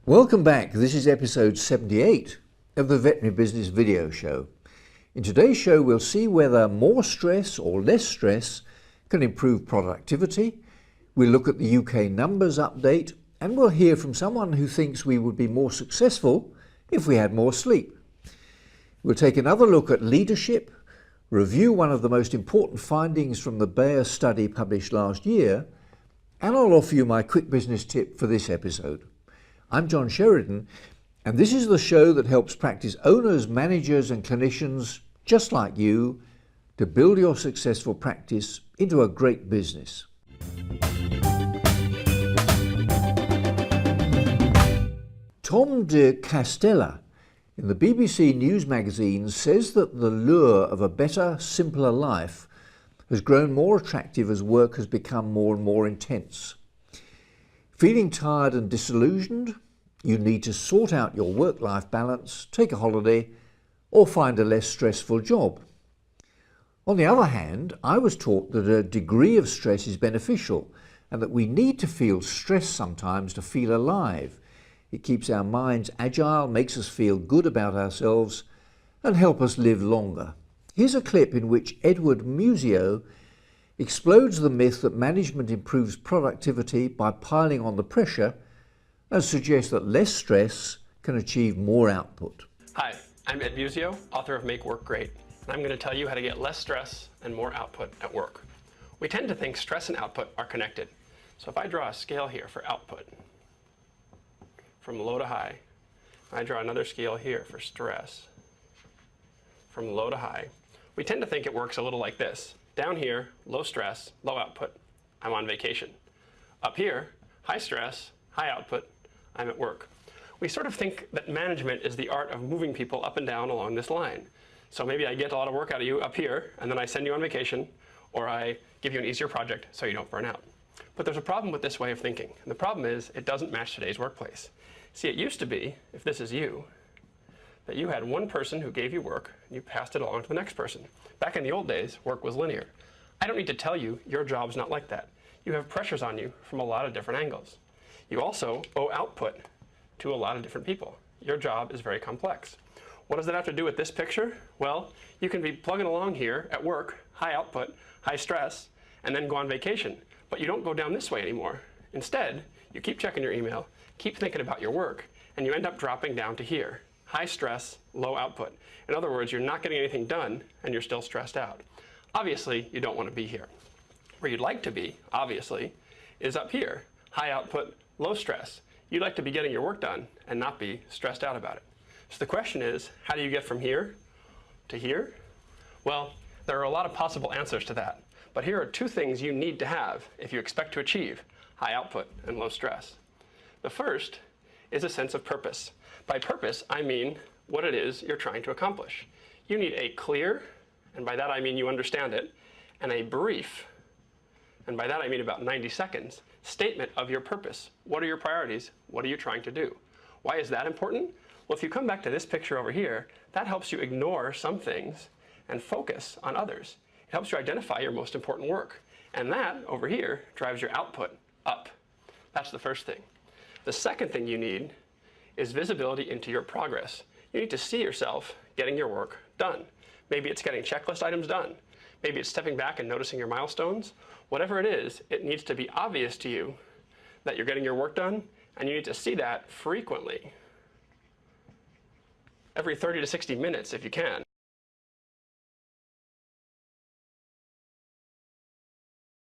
Welcome back. This is episode 78 of the Veterinary Business Video Show. In today's show, we'll see whether more stress or less stress can improve productivity. We'll look at the UK numbers update, and we'll hear from someone who thinks we would be more successful if we had more sleep. We'll take another look at leadership, review one of the most important findings from the Bayer study published last year, and I'll offer you my quick business tip for this episode. I'm John Sheridan, and this is the show that helps practice owners, managers, and clinicians just like you to build your successful practice into a great business. Tom de Castella in the BBC News magazine says that the lure of a better, simpler life has grown more attractive as work has become more and more intense. Feeling tired and disillusioned? You need to sort out your work-life balance, take a holiday, or find a less stressful job. On the other hand, I was taught that a degree of stress is beneficial and that we need to feel stress sometimes to feel alive. It keeps our minds agile, makes us feel good about ourselves, and help us live longer. Here's a clip in which Edward Musio explodes the myth that management improves productivity by piling on the pressure and suggests that less stress can achieve more output. Hi, I'm Ed Musio, author of Make Work Great, and I'm going to tell you how to get less stress and more output at work. We tend to think stress and output are connected. So if I draw a scale here for output, from low to high, and I draw another scale here for stress, from low to high, we tend to think it works a little like this. Down here, low stress, low output, I'm on vacation. Up here, high stress, high output, I'm at work. We sort of think that management is the art of moving people up and down along this line. So maybe I get a lot of work out of you up here, and then I send you on vacation, or I give you an easier project so you don't burn out. But there's a problem with this way of thinking, and the problem is it doesn't match today's workplace. See, it used to be, if this is you, that you had one person who gave you work, and you passed it along to the next person. Back in the old days, work was linear. I don't need to tell you your job's not like that. You have pressures on you from a lot of different angles. You also owe output to a lot of different people. Your job is very complex. What does that have to do with this picture? Well, you can be plugging along here at work, high output, high stress, and then go on vacation. But you don't go down this way anymore. Instead, you keep checking your email, keep thinking about your work, and you end up dropping down to here. High stress, low output. In other words, you're not getting anything done and you're still stressed out. Obviously, you don't want to be here. Where you'd like to be, obviously, is up here. High output, low stress. You'd like to be getting your work done and not be stressed out about it. So the question is, how do you get from here to here? Well, there are a lot of possible answers to that. But here are two things you need to have if you expect to achieve high output and low stress. The first is a sense of purpose. By purpose, I mean what it is you're trying to accomplish. You need a clear, and by that I mean you understand it, and a brief, and by that I mean about 90 seconds, statement of your purpose. What are your priorities? What are you trying to do? Why is that important? Well, if you come back to this picture over here, that helps you ignore some things and focus on others. It helps you identify your most important work. And that, over here, drives your output up. That's the first thing. The second thing you need is visibility into your progress. You need to see yourself getting your work done. Maybe it's getting checklist items done. Maybe it's stepping back and noticing your milestones. Whatever it is, it needs to be obvious to you that you're getting your work done, and you need to see that frequently. Every 30 to 60 minutes if you can.